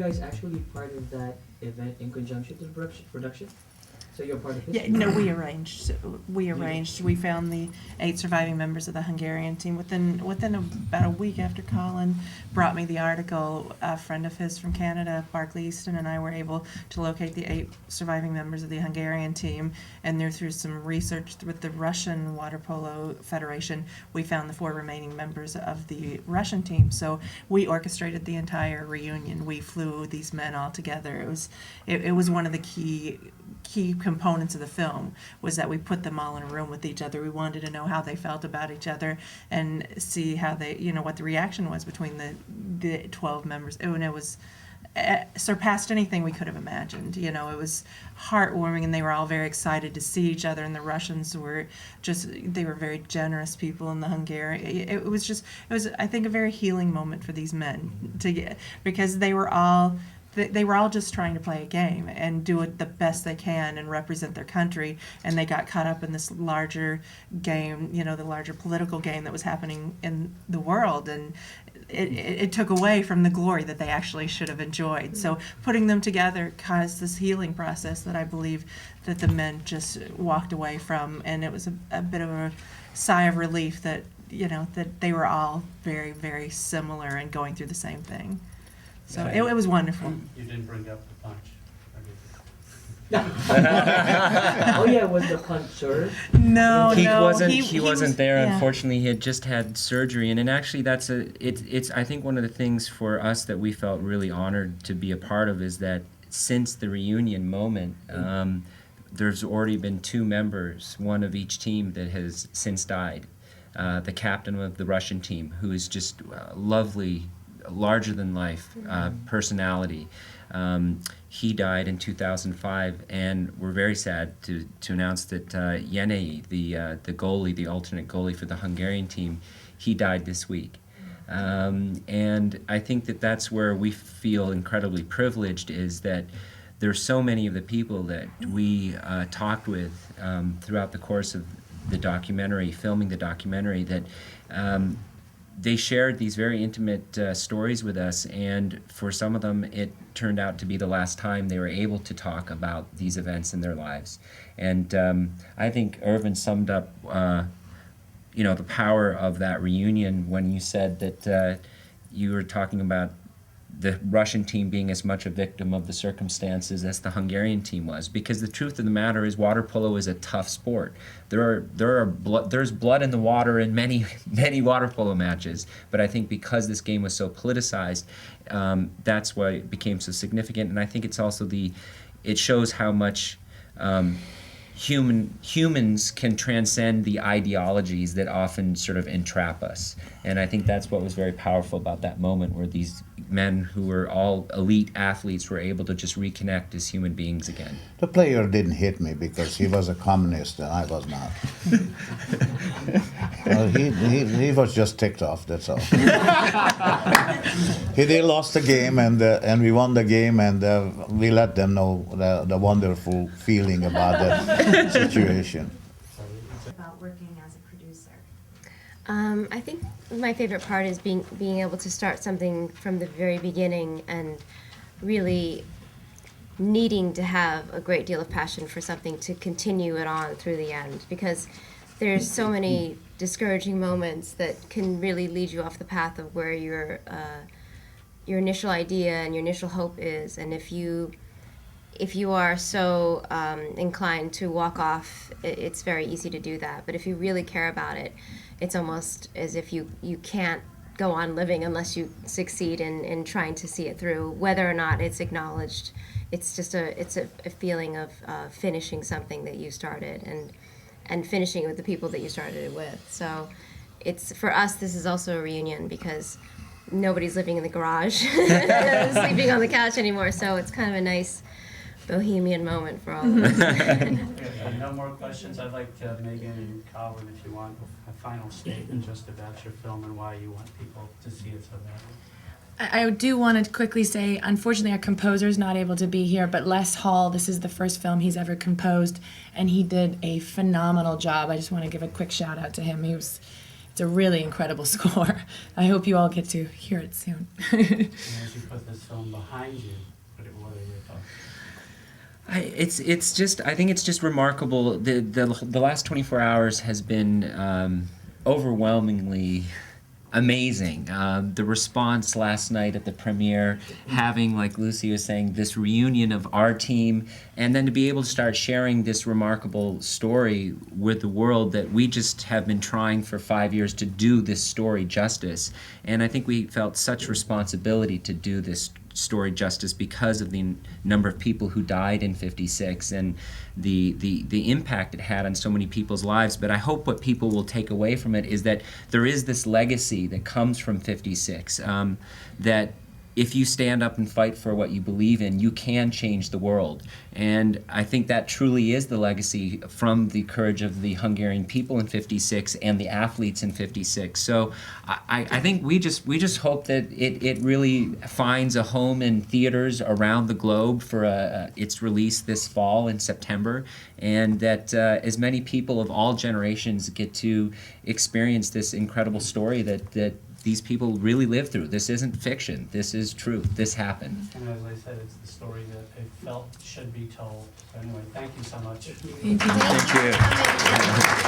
guys actually part of that event in conjunction with the production? So you're part of it? Yeah, no, we arranged. We found the 8 surviving members of the Hungarian team within about a week after Colin brought me the article. A friend of his from Canada, Barclay Easton, and I were able to locate the 8 surviving members of the Hungarian team, and through some research with the Russian Water Polo Federation, we found the 4 remaining members of the Russian team. So we orchestrated the entire reunion. We flew these men all together. It was one of the key components of the film, was that we put them all in a room with each other. We wanted to know how they felt about each other and see how they, what the reaction was between the 12 members. And it was surpassed anything we could have imagined. It was heartwarming, and they were all very excited to see each other. And the Russians were they were very generous people in the Hungarian. It was I think a very healing moment for these men because they were all just trying to play a game and do it the best they can and represent their country, and they got caught up in this larger game, the larger political game that was happening in the world, and it took away from the glory that they actually should have enjoyed. So putting them together caused this healing process that I believe that the men just walked away from, and it was a bit of a sigh of relief that that they were all very, very similar and going through the same thing. So it was wonderful. You didn't bring up the punch. Oh yeah, was the punch served? No, he no. wasn't there. Yeah. Unfortunately, he had just had surgery, and actually, it's I think one of the things for us that we felt really honored to be a part of is that since the reunion moment, there's already been 2 members, one of each team, that has since died. The captain of the Russian team, who is just lovely, larger-than-life personality. He died in 2005, and we're very sad to announce that Raney, the goalie, the alternate goalie for the Hungarian team, he died this week. And I think that that's where we feel incredibly privileged, is that there's so many of the people that we talked with throughout the course of the documentary, filming the documentary, that they shared these very intimate stories with us, and for some of them it turned out to be the last time they were able to talk about these events in their lives. And I think Irvin summed up the power of that reunion when you said that you were talking about the Russian team being as much a victim of the circumstances as the Hungarian team was, because the truth of the matter is water polo is a tough sport. There's blood in the water in many water polo matches, but I think because this game was so politicized, that's why it became so significant. And I think it's also it shows how much humans can transcend the ideologies that often sort of entrap us. And I think that's what was very powerful about that moment, where these men who were all elite athletes were able to just reconnect as human beings again. The player didn't hit me because he was a communist and I was not. He was just ticked off, that's all. They lost the game, and we won the game, and we let them know the wonderful feeling about that situation. About working as a producer. I think my favorite part is being able to start something from the very beginning and really needing to have a great deal of passion for something to continue it on through the end, because there's so many discouraging moments that can really lead you off the path of where your initial idea and your initial hope is. And if you are so inclined to walk off, it's very easy to do that. But if you really care about it, it's almost as if you can't go on living unless you succeed in trying to see it through, whether or not it's acknowledged. It's just a feeling of finishing something that you started and finishing it with the people that you started it with. So it's, for us, this is also a reunion because nobody's living in the garage, sleeping on the couch anymore. So it's kind of a nice bohemian moment for all of us. No more questions. I'd like Megan and Colin, if you want a final statement just about your film and why you want people to see it so badly. I do want to quickly say, unfortunately, our composer's not able to be here, but Les Hall, this is the first film he's ever composed, and he did a phenomenal job. I just want to give a quick shout out to him. It's a really incredible score. I hope you all get to hear it soon. And as you put this film behind you, what are your thoughts? I think it's just remarkable. The last 24 hours has been overwhelmingly amazing. The response last night at the premiere, having, like Lucy was saying, this reunion of our team, and then to be able to start sharing this remarkable story with the world that we just have been trying for 5 years to do this story justice. And I think we felt such responsibility to do this story justice because of the number of people who died in '56 and the impact it had on so many people's lives. But I hope what people will take away from it is that there is this legacy that comes from '56, that if you stand up and fight for what you believe in, you can change the world. And I think that truly is the legacy from the courage of the Hungarian people in '56 and the athletes in '56. So I think we just hope that it really finds a home in theaters around the globe for its release this fall in September, and that as many people of all generations get to experience this incredible story that these people really live through. This isn't fiction. This is truth. This happened. And as I said, it's the story that they felt should be told. So anyway, thank you so much. Thank you. Thank you.